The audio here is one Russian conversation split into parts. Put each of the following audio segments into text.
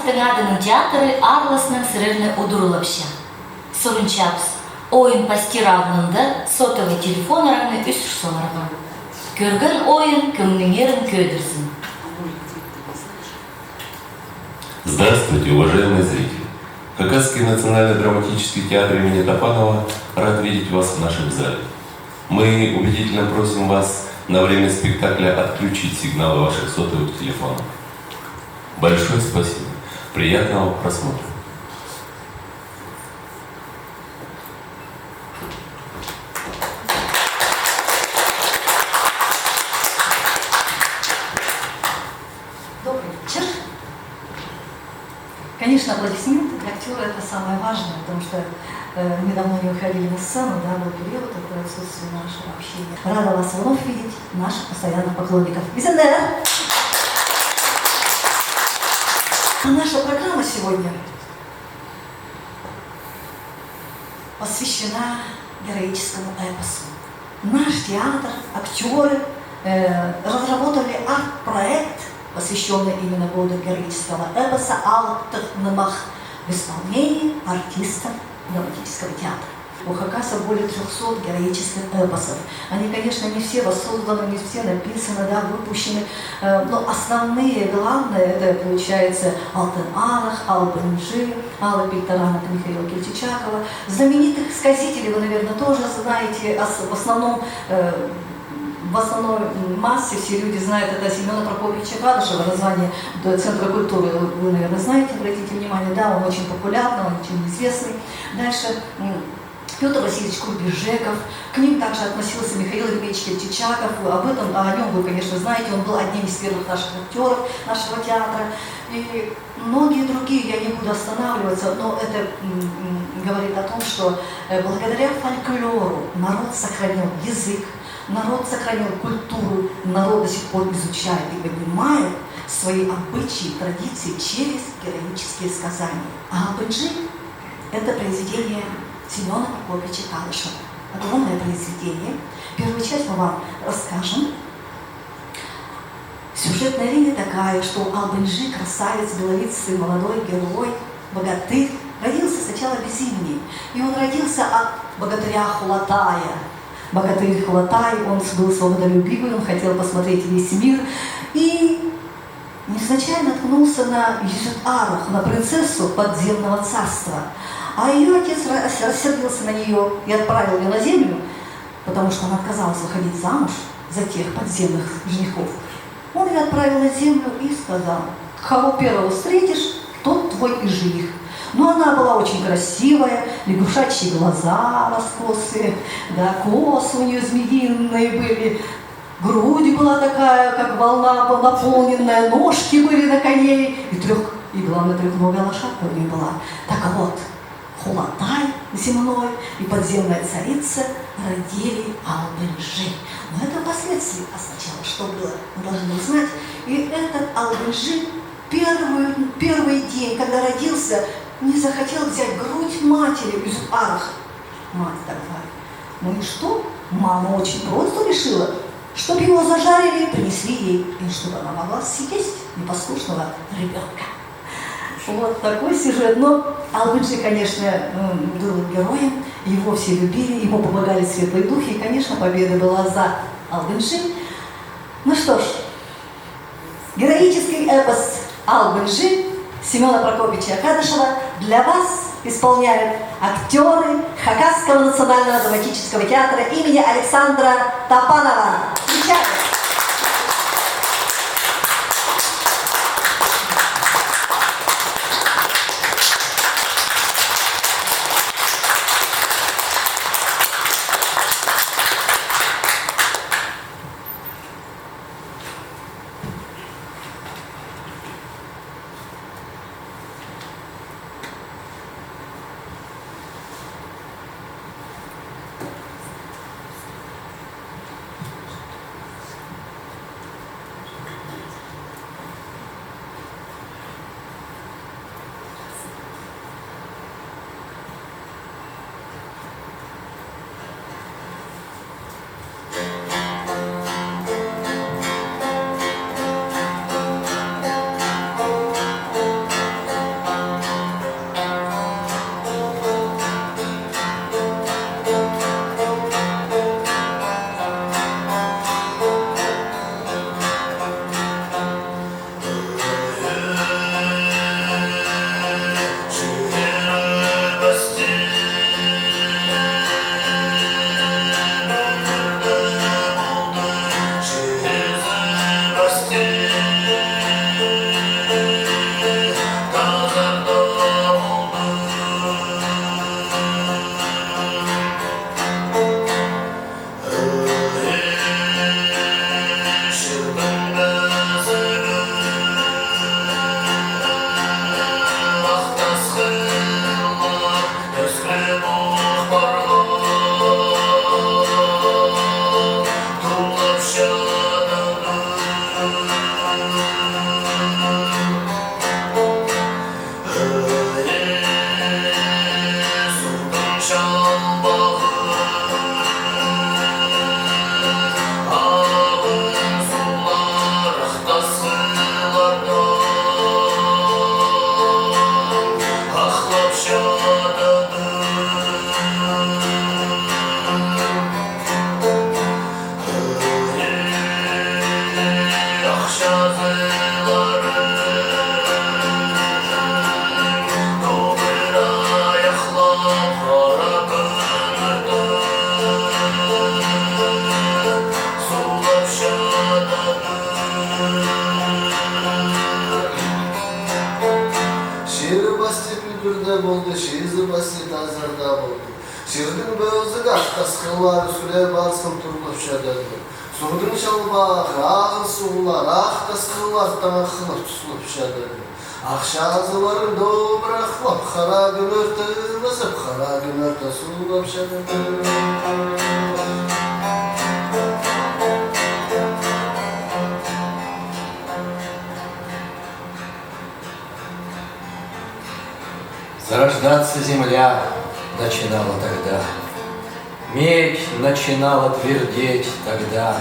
Стенадының театры Арласның сырырны удурулапша. Sorunçapс, oyun пастиравнында сотовый телефон араны үсір соларған. Көрген ойын көңнің ерін көдірсін. Здравствуйте, уважаемые зрители! Хакасский национальный драматический театр имени Топанова рад видеть вас в нашем зале. Мы убедительно просим вас на время спектакля отключить сигналы ваших сотовых телефонов. Большое спасибо. Приятного просмотра. Добрый вечер. Конечно, аплодисменты для актера это самое важное, потому что недавно не выходили на сцену, да, был период такое отсутствие нашего общения. Рада вас вновь видеть, наших постоянных поклонников. Изендер! А наша программа сегодня посвящена героическому эпосу. Наш театр, актеры разработали арт-проект, посвященный именно году героического эпоса «Алтык-Нымах» в исполнении артистов драматического театра. У Хакаса более 300 героических эпосов. Они, конечно, не все воссозданы, не все написаны, да, выпущены, но основные, главное, это получается Алтын-Арах, Албенджи, Алла Пекторана, это Михаила Кельчичакова. Знаменитых сказителей вы, наверное, тоже знаете, в основной массе все люди знают, это Семена Прокопьевича Кадышева, название Центра культуры, вы, наверное, знаете, обратите внимание, да, он очень популярный, он очень известный. Дальше Петр Васильевич Курбежеков, к ним также относился Михаил Ильич Кельчичаков, о нем вы, конечно, знаете, он был одним из первых наших актеров нашего театра. И многие другие, я не буду останавливаться, но это говорит о том, что благодаря фольклору народ сохранил язык, народ сохранил культуру, народ до сих пор изучает и понимает свои обычаи, традиции через героические сказания. А Албенджи – это произведение Семена Прокопьевича Кадышева. Огромное произведение. Первую часть мы вам расскажем. Сюжетная линия такая, что Албенджи, красавец, белолицый, молодой герой, богатырь, родился сначала без имени. И он родился от богатыря Хулатая. Богатырь Хулатай, он был свободолюбивый, он хотел посмотреть весь мир. И незначайно наткнулся на Ежет-Арах, на принцессу подземного царства. А ее отец рассердился на нее и отправил ее на землю, потому что она отказалась выходить замуж за тех подземных женихов. Он ее отправил на землю и сказал: кого первого встретишь, тот твой и жених. Но она была очень красивая, лягушачьи глаза раскосые, да, косы у нее змеиные были, грудь была такая, как волна, была наполненная, ножки были на коне, и главное, трехногая лошадка у нее была. Так вот, Хулатай земной и подземная царица родили Албенджи. Но это впоследствии, а сначала что было, мы должны узнать. И этот Албенджи первый день, когда родился, не захотел взять грудь матери из Араха. Мать так говорит: ну и что? Мама очень просто решила, чтобы его зажарили, принесли ей, и чтобы она могла съесть непослушного ребенка. Вот такой сюжет. Но Албенджи, конечно, был героем, его все любили, ему помогали светлые духи, и, конечно, победа была за Албенджи. Ну что ж, героический эпос Албенджи Семена Прокопьевича Кадышева для вас исполняют актеры Хакасского национального драматического театра имени Александра Топанова. Встречаем! birde boldu, şiizi basit azarda boldu. Şiirdin bözü kaskılar üstüne basıp turulup şadandı. Surdun şalbaq, ağır suğular, kaskılar tağılıp tutulup şadandı. Akşazıların dobraqlap, qara gün örtü basıp, qara gün örtü suğulup şadandı. Зарождаться земля начинала тогда, медь начинала твердеть тогда,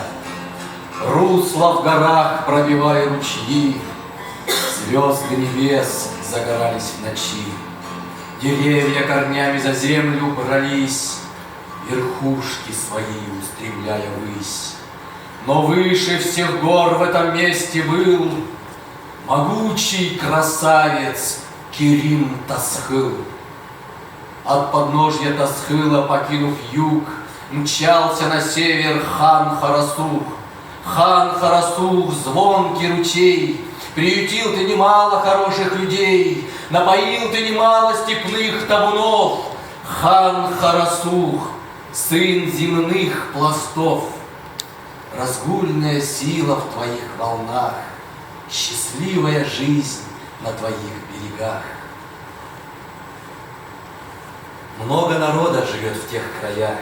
русла в горах пробивая ручьи, звезды небес загорались в ночи, деревья корнями за землю брались, верхушки свои устремляя ввысь. Но выше всех гор в этом месте был могучий красавец Керим Тасхыл. От подножья Тасхыла, покинув юг, мчался на север хан Харасух. Хан Харасух, звонкий ручей, приютил ты немало хороших людей, напоил ты немало степных табунов. Хан Харасух, сын земных пластов, разгульная сила в твоих волнах, счастливая жизнь на твоих берегах. Много народа живет в тех краях,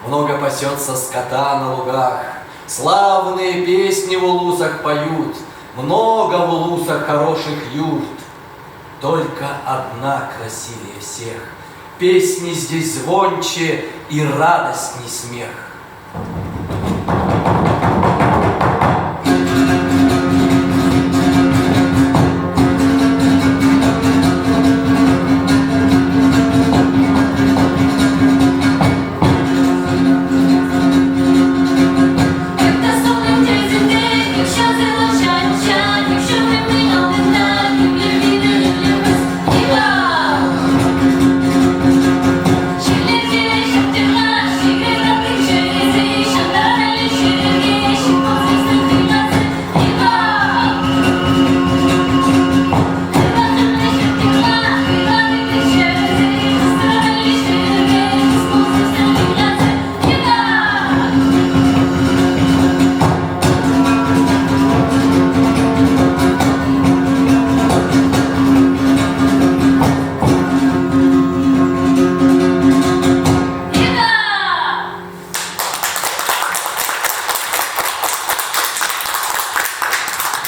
много пасется скота на лугах, славные песни в улусах поют, много в улусах хороших юрт. Только одна красивее всех, песни здесь звонче и радостней смех.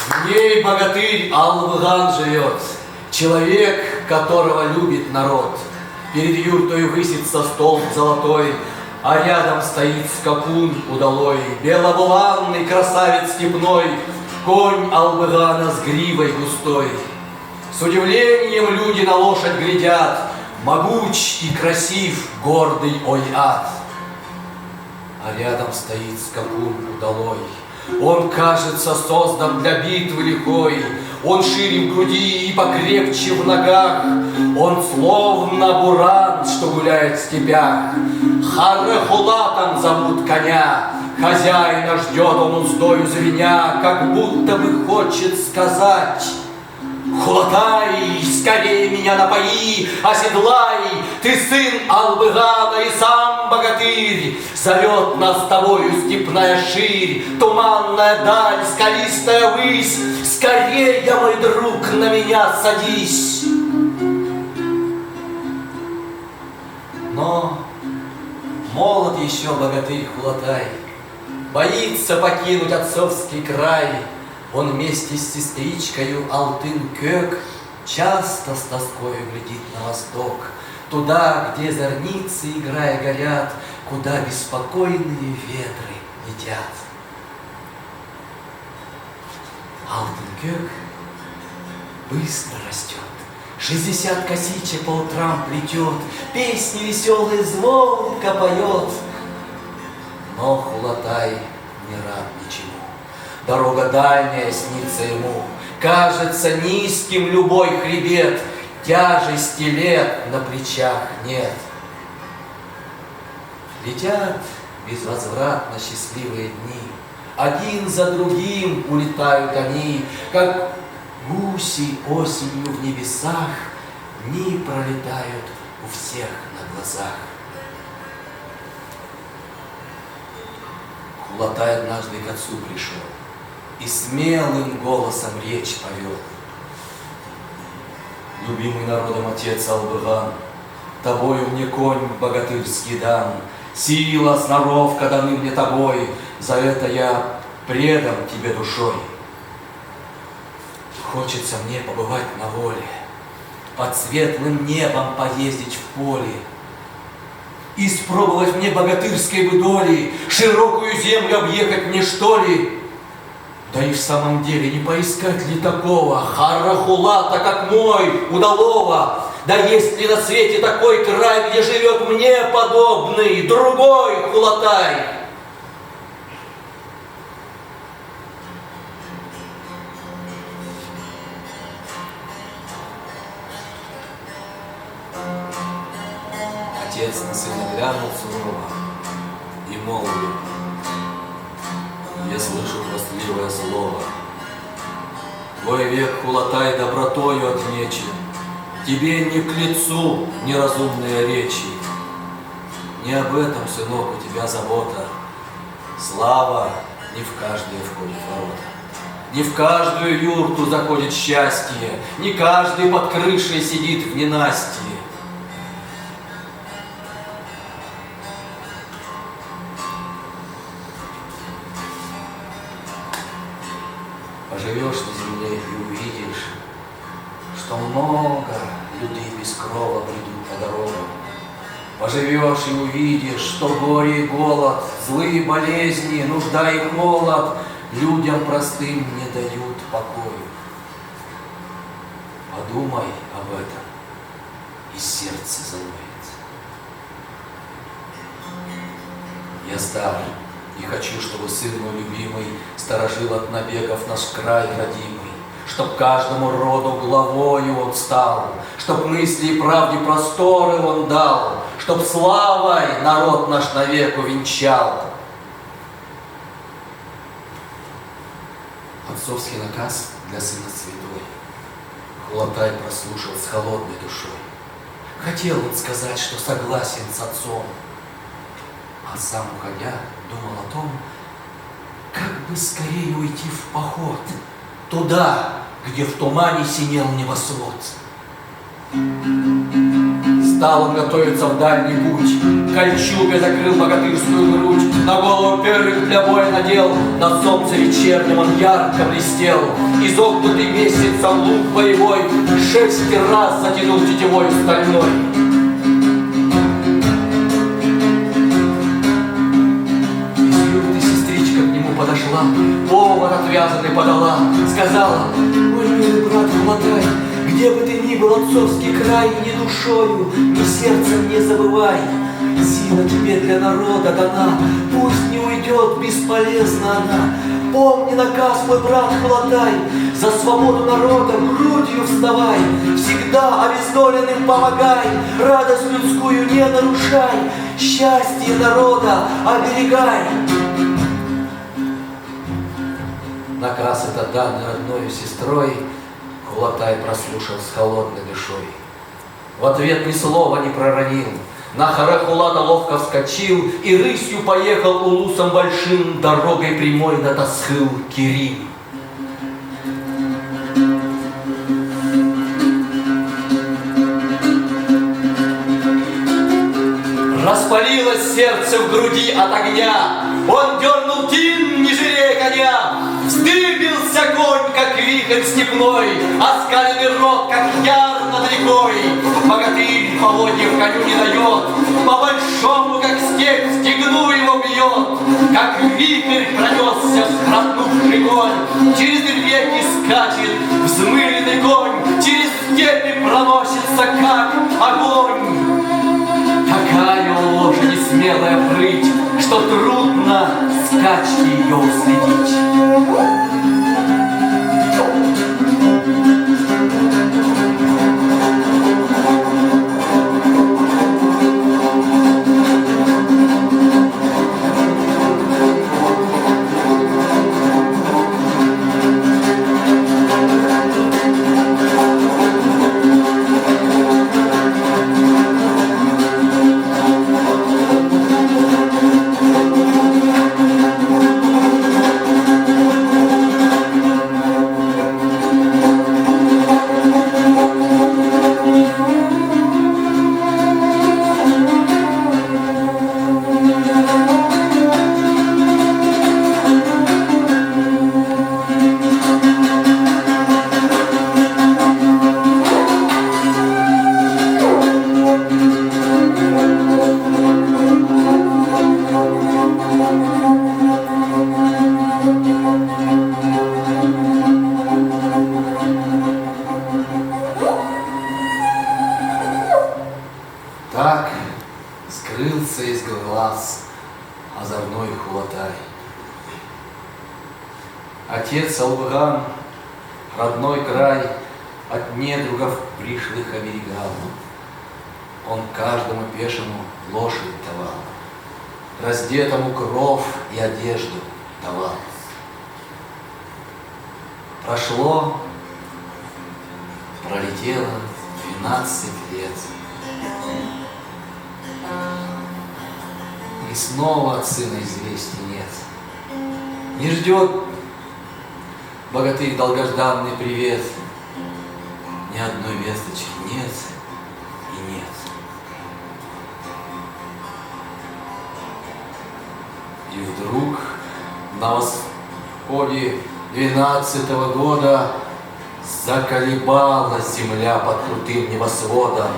В ней богатырь Албыган живет, человек, которого любит народ. Перед юртою высится столб золотой, а рядом стоит скакун удалой, белобуланный красавец степной, конь Албыгана с гривой густой. С удивлением люди на лошадь глядят, могуч и красив гордый Ой-Ат. А рядом стоит скакун удалой. Он, кажется, создан для битвы лихой. Он шире в груди и покрепче в ногах. Он словно буран, что гуляет в степях. Харрехулатом зовут коня. Хозяина ждет он уздою звеня, как будто бы хочет сказать: Хулатай, скорее меня напои, оседлай, ты сын Албыгана и сам богатырь. Зовет нас с тобою степная ширь, туманная даль, скалистая высь. Скорее, мой друг, на меня садись. Но молод еще богатырь Хулатай, боится покинуть отцовский край. Он вместе с сестричкою Алтын-Кёк часто с тоскою глядит на восток, туда, где зорницы, играя, горят, куда беспокойные ветры летят. Алтын-Кёк быстро растет, 60 косичек по утрам плетет, песни веселые звонко поет. Но Хулатай не рад ничему. Дорога дальняя снится ему, кажется низким любой хребет, тяжести лет на плечах нет. Летят безвозвратно счастливые дни, один за другим улетают они, как гуси осенью в небесах, дни пролетают у всех на глазах. Хулатай однажды к отцу пришел и смелым голосом речь повел. Любимый народом отец Албыган, тобою мне конь богатырский дан, сила, сноровка даны мне тобой, за это я предам тебе душой. Хочется мне побывать на воле, под светлым небом поездить в поле, испробовать мне богатырской бы доли, широкую землю объехать мне, что ли? Да и в самом деле не поискать ли такого Харахулата, как мой, удалого? Да есть ли на свете такой край, где живет мне подобный другой Хулатай? Отец на сына глянул сурово и молвил: я слышу хвастливое слово. Твой век, Хулатай, добротою отмечен, тебе не к лицу неразумные речи. Не об этом, сынок, у тебя забота. Слава не в каждое входит ворота. Не в каждую юрту заходит счастье, не каждый под крышей сидит в ненастье. Поживешь на земле и увидишь, что много людей без крова бредут по дорогам. Поживешь и увидишь, что горе и голод, злые болезни, нужда и холод людям простым не дают покоя. Подумай об этом, и сердце заломится. Я стар и хочу, чтобы сын мой любимый сторожил от набегов наш край родимый, чтоб каждому роду главою он стал, чтоб мысли и правде просторы он дал, чтоб славой народ наш навек увенчал. Отцовский наказ для сына святой Хулатай прослушал с холодной душой. Хотел он сказать, что согласен с отцом, а сам, уходя, думал о том, как бы скорее уйти в поход, туда, где в тумане синел небосвод. Стал он готовиться в дальний путь, кольчугой закрыл богатырскую грудь, на голову перьев для боя надел, на солнце вечернем он ярко блестел, изогнутый месяцем лук боевой 6 раз затянул тетивой стальной. Подошла, повод отвязанный подала, сказала: ой, милый брат Хулатай, где бы ты ни был, отцовский край, ни душою, ни сердцем не забывай. Сила тебе для народа дана, пусть не уйдет бесполезно она. Помни наказ, мой брат Хулатай, за свободу народа грудью вставай, всегда обездоленным помогай, радость людскую не нарушай, счастье народа оберегай. Наказ это данный родною сестрой Хулатай прослушал с холодной душой. В ответ ни слова не проронил, на Харахулата ловко вскочил и рысью поехал улусом большим, дорогой прямой на Тасхыл Кирим. Распалилось сердце в груди от огня, он дернул тин, не жалея коня. Вздыбился конь, как вихрь степной, оскаленный рот, как яр над рекой. Богатырь поводьев коню не дает, по-большому, как степь, стегну его бьет. Как вихрь пронесся всхрапнувший конь, через реки скачет взмыленный конь, через степи проносится, как огонь. Такая у лошади смелая прыть, что трудно скачки ее уследить. льется из глаз озорной Хулатай. Отец Албыган, родной край, от недругов пришлых оберегал. Он каждому пешему лошадь давал, раздетому кров и одежду давал. Пролетело 12 лет. И снова от сына известий нет. Не ждет богатырь долгожданный привет. Ни одной весточки нет и нет. И вдруг на восходе 12-го года заколебалась земля под крутым небосводом.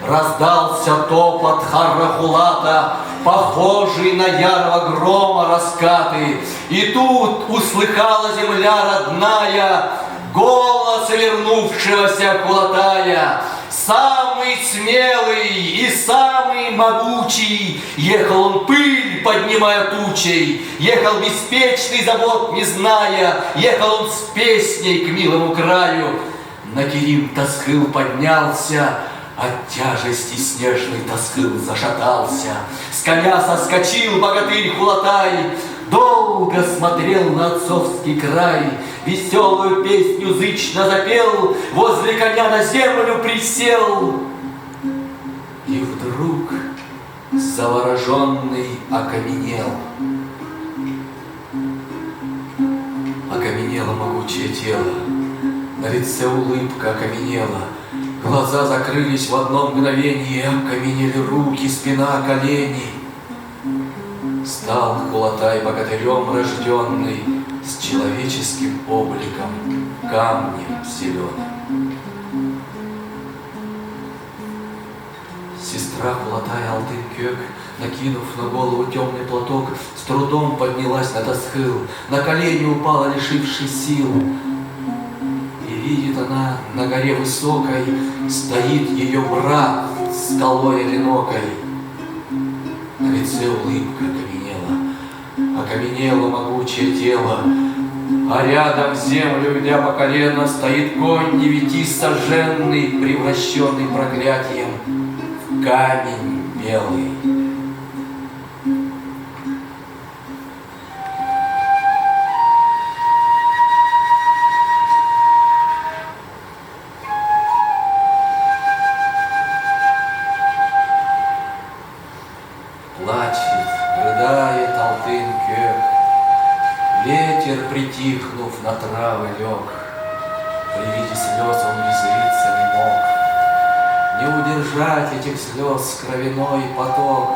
Раздался топот Харрахулата, похожий на ярого грома раскаты. И тут услыхала земля родная голос вернувшегося Хулатая. Самый смелый и самый могучий, ехал он пыль, поднимая тучей, ехал беспечный, забот не зная, ехал он с песней к милому краю. На Керим Тасхыл поднялся, от тяжести снежной Тасхыл зашатался. С коня соскочил богатырь Хулатай, долго смотрел на отцовский край, веселую песню зычно запел, возле коня на землю присел. И вдруг завороженный окаменел. Окаменело могучее тело, на лице улыбка окаменела, глаза закрылись в одно мгновение, окаменели руки, спина, колени. Стал Хулатай богатырем рожденный, с человеческим обликом, камнем зеленым. Сестра Хулатая Алтын-Кёк, накинув на голову темный платок, с трудом поднялась на Тасхыл, на колени упала, лишившись сил. И видит она, на горе высокой стоит ее брат скалой одинокой. На лице улыбка окаменело могучее тело, а рядом землю, идя по колено, стоит конь 9-сожженный, превращенный проклятием в камень белый. Плачет, рыдает Алтын-Кёк, ветер, притихнув, на травы лег. При виде слез он резвиться не мог. Не удержать этих слез кровяной поток,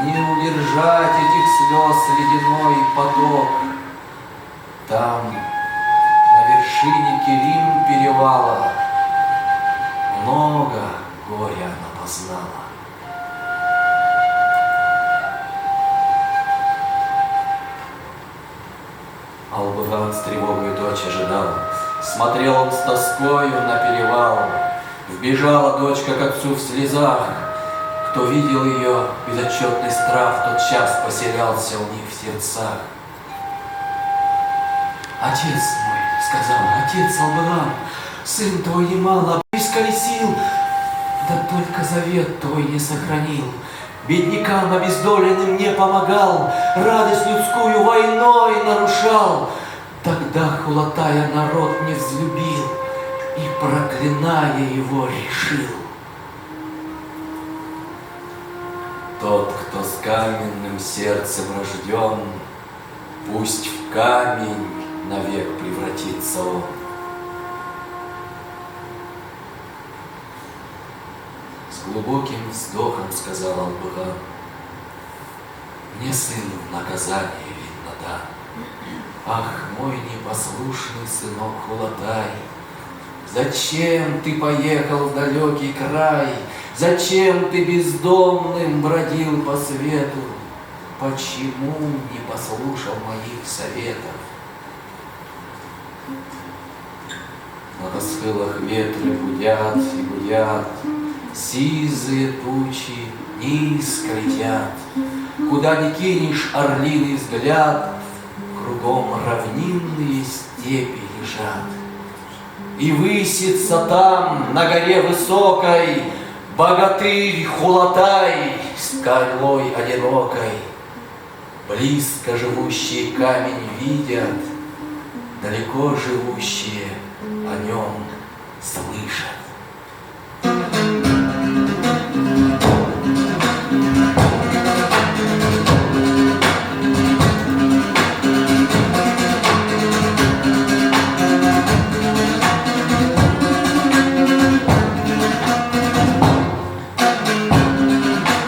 не удержать этих слез ледяной поток. Там, на вершине Керим перевала, много горя она познала. Албыган с тревогой дочь ожидал, смотрел он с тоскою на перевал. Вбежала дочка к отцу в слезах. Кто видел ее, безотчетный страх в тот час поселялся у них в сердцах. «Отец мой, — сказал, — отец Албыган, сын твой немало исколесил, да только завет твой не сохранил. Беднякам обездоленным не помогал, радость людскую войной нарушал. Тогда Хулатая народ не взлюбил и, проклиная его, решил: тот, кто с каменным сердцем рожден, пусть в камень навек превратится он». С глубоким вздохом сказал Албыган: «Мне сыну наказание, видно, да. Ах, мой непослушный сынок Хулатай, зачем ты поехал в далекий край? Зачем ты бездомным бродил по свету? Почему не послушал моих советов? На расхылах ветры гудят и гудят, сизые тучи низко летят. Куда ни кинешь орлиный взгляд, кругом равнинные степи лежат. И высится там, на горе высокой, богатырь Хулатай с кайлой одинокой. Близко живущие камень видят, далеко живущие о нем слышат.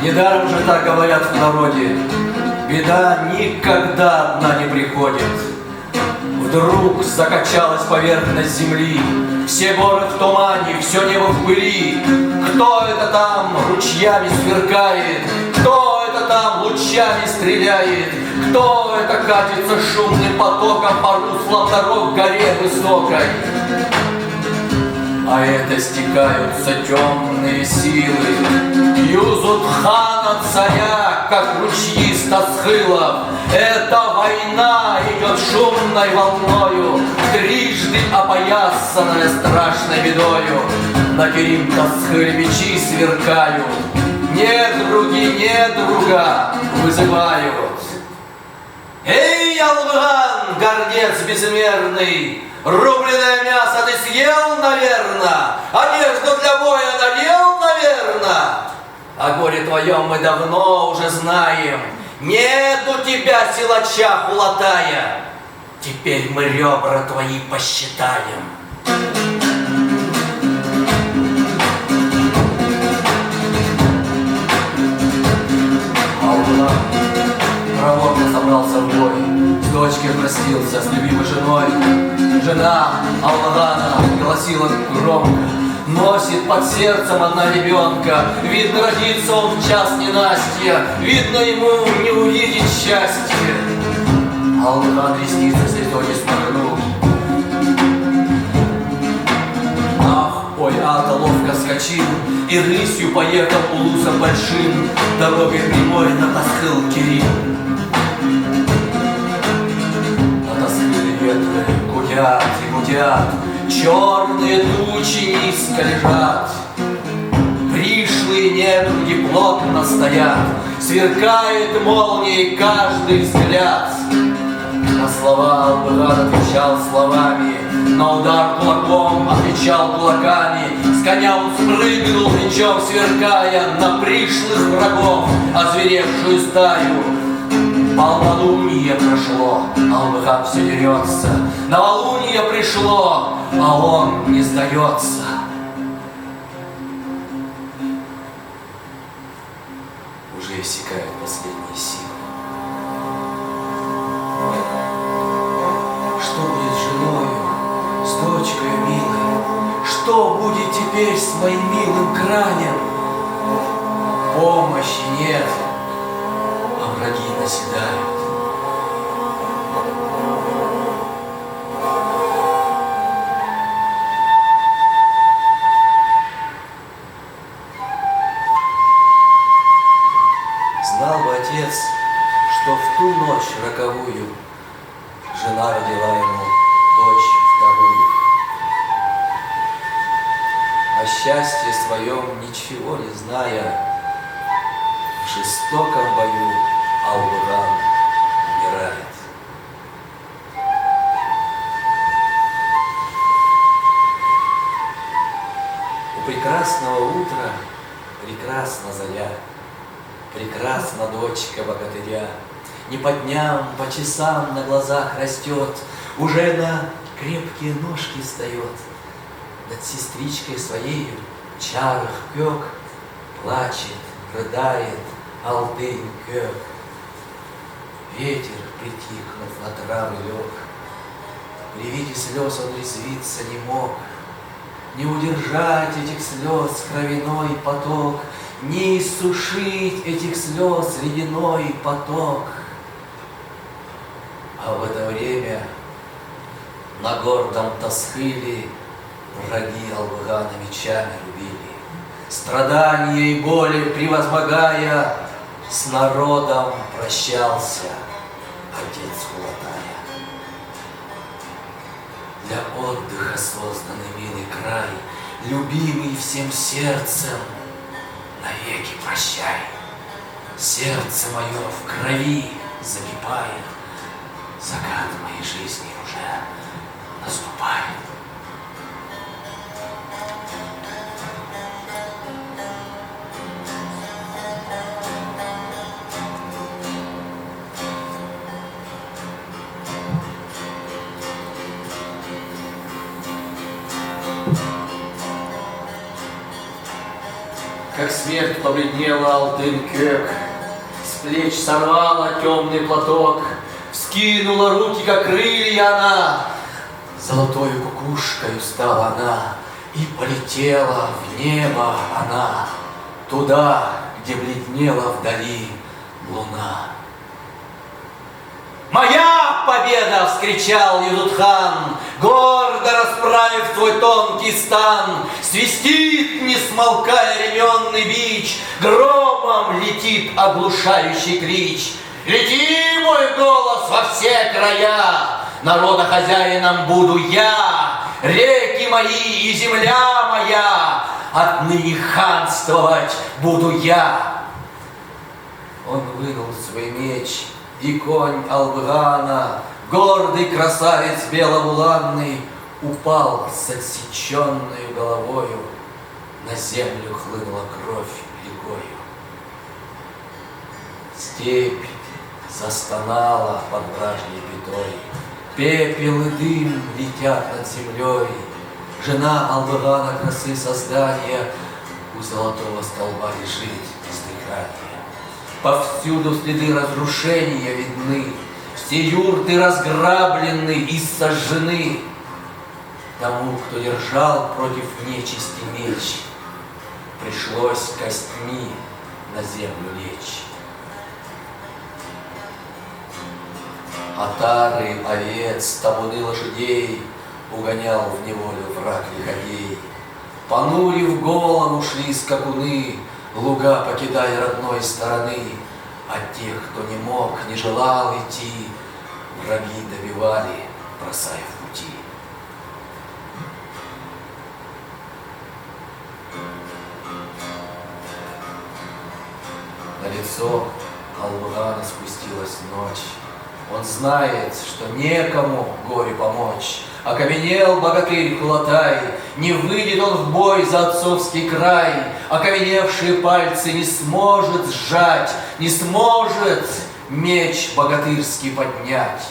Недаром же так говорят в народе, беда никогда одна не приходит. Вдруг закачалась поверхность земли, все горы в тумане, все небо в пыли. Кто это там ручьями сверкает? Кто это там лучами стреляет? Кто это катится шумным потоком по руслам дорог к горе высокой? А это стекаются темные силы, юзут хана царя, как ручьи с Тасхылов. Эта война идет шумной волною, трижды опоясанная страшной бедою. На Керим Тасхыль мечи сверкают, недруги недруга вызывают. Эй, Албыган, гордец безмерный, рубленое мясо ты съел, наверно, одежду для боя надел, наверно. О горе твоем мы давно уже знаем, нет у тебя силача Хулатая, теперь мы ребра твои посчитаем. Албыган проворно собрался в бой, с дочкой простился, с любимой женой. Жена Албыгана голосила громко, носит под сердцем одна ребенка. Видно, родится он в час ненастья, видно, ему не увидеть счастья. Албыган ресницы слезой не сморгнул. Ах, ой, Ата ловко скочил и рысью поехал улусом большим, дорогой прямой на Тасхыл Керим. Ветры гудят и гудят, черные тучи низко лежат. Пришлые недруги плотно стоят, сверкает молнией каждый взгляд. На слова Албыган отвечал словами, на удар кулаком отвечал кулаками. С коня он спрыгнул, мечом сверкая на пришлых врагов, озверевшую стаю. Полнолуние прошло, Албыган все дерется. Новолуние пришло, а он не сдается. Уже иссякают последние силы. Что будет с женою, с дочкой милой? Что будет теперь с моим милым краем? Помощи нет, а враги наседают. Знал бы отец, что в ту ночь роковую жена родила ему дочь вторую. О счастье своем ничего не зная, в жестоком бою Албыган умирает. У прекрасного утра прекрасна заря, прекрасна дочка богатыря. Не по дням, по часам на глазах растет, уже на крепкие ножки встает. Над сестричкой своей чарах пек, плачет, рыдает Алтын Кёк. Ветер, притихнув, на травы лег. При виде слез он резвиться не мог. Не удержать этих слез кровяной поток, не иссушить этих слез ледяной поток. А в это время на гордом Тасхыле враги Албыгана мечами рубили. страдания и боли превозмогая, с народом прощался отец Хулатая. Для отдыха созданный милый край, любимый всем сердцем, навеки прощай. Сердце мое в крови закипает, закат моей жизни уже наступает. Как смерть побледнела Алтын-Кёк, с плеч сорвала темный платок, вскинула руки, как крылья она, золотою кукушкою стала она, и полетела в небо она, туда, где бледнела вдали луна. «Моя победа!» — вскричал Юзутхан, гордо расправив свой тонкий стан. Свистит, не смолкая ременный бич, громом летит оглушающий клич. Лети, мой голос, во все края, народа хозяином буду я, реки мои и земля моя, отныне ханствовать буду я. Он вынул свой меч, и конь Албыгана, гордый красавец белобуланный, упал с отсеченной головою, на землю хлынула кровь рекою. Степь застонала под вражьей пятой, пепел и дым летят над землей. Жена Албыгана красы создания у золотого столба лежит без дыхания. Повсюду следы разрушения видны, все юрты разграблены и сожжены. Тому, кто держал против нечисти меч, пришлось костьми на землю лечь. Отары овец, табуны лошадей угонял в неволю враг лиходей. Понурив голову шли скакуны, луга покидая родной стороны, а тех, кто не мог, не желал идти, враги добивали, бросая в пути. На лицо Албыгана спустилась ночь. Он знает, что некому горе помочь. Окаменел богатырь Хулатай, не выйдет он в бой за отцовский край, окаменевшие пальцы не сможет сжать, не сможет меч богатырский поднять.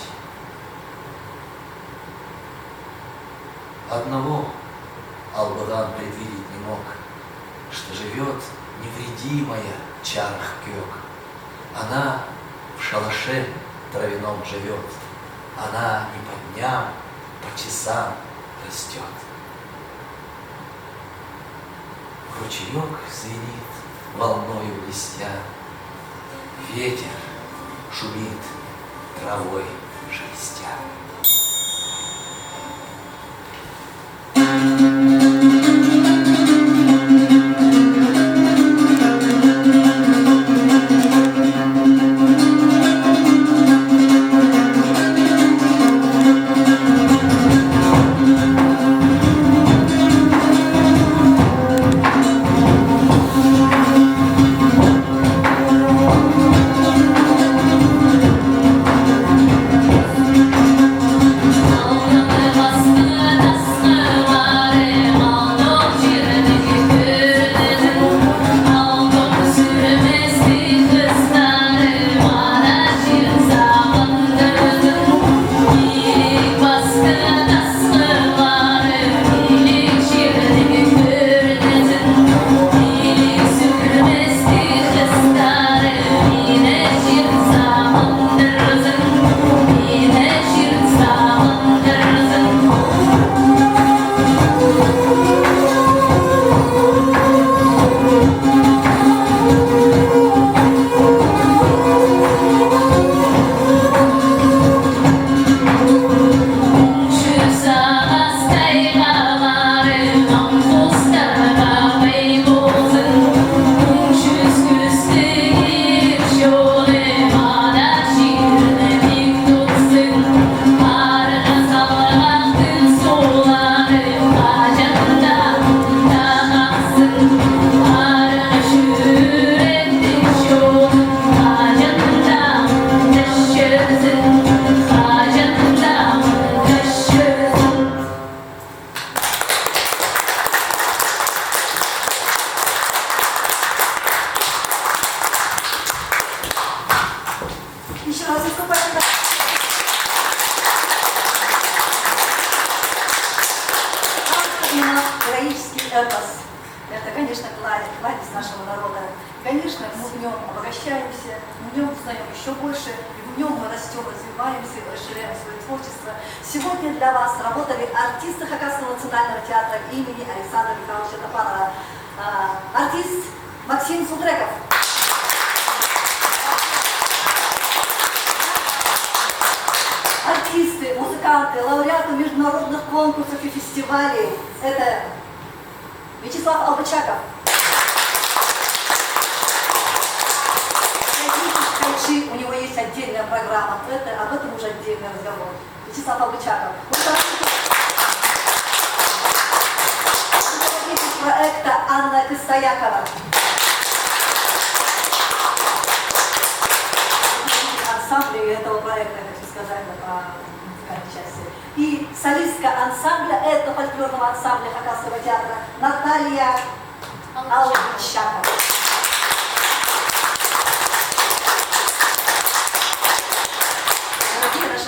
Одного Албыган предвидеть не мог, что живет невредимая Чарах-Кёк. Она в шалаше травяном живет, она не по дням, по часам растет. Ручеек звенит, волною блестя, ветер шумит, травой шелестя. Это, конечно, кладезь нашего народа. Конечно, мы в нем обогащаемся, в нем узнаем еще больше, и в нем мы растем, развиваемся и расширяем свое творчество. Сегодня для вас работали артисты Хакасского национального театра имени Александра Михайловича Топанова. Артист Максим Сутреков. Артисты, музыканты, лауреаты международных конкурсов и фестивалей. Это Вячеслав Албычаков. У него есть отдельная программа, об этом уже отдельный разговор. Вячеслав Албычаков. Руководитель проекта Анна Костоякова. Ансамбля этого проекта, хочу сказать, по музыкальной части. И солистка ансамбля, этого фольклорного ансамбля Хакасского театра Наталья Албычакова.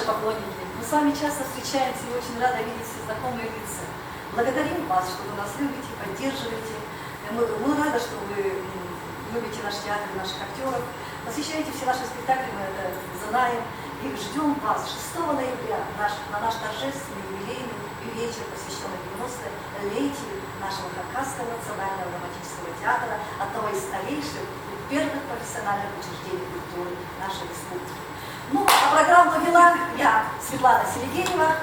Поклонники. Мы с вами часто встречаемся и очень рада видеть все знакомые лица. Благодарим вас, что вы нас любите, поддерживаете. Мы рады, что вы любите наш театр и наших актеров. Посещаете все наши спектакли, мы это знаем. И ждем вас 6 ноября на наш торжественный юбилейный вечер, посвященный 90-летию нашего Хакасского национального драматического театра, одного из старейших и первых профессиональных учреждений культуры нашей республики. Ну, а программу вела я, Светлана Селегенева.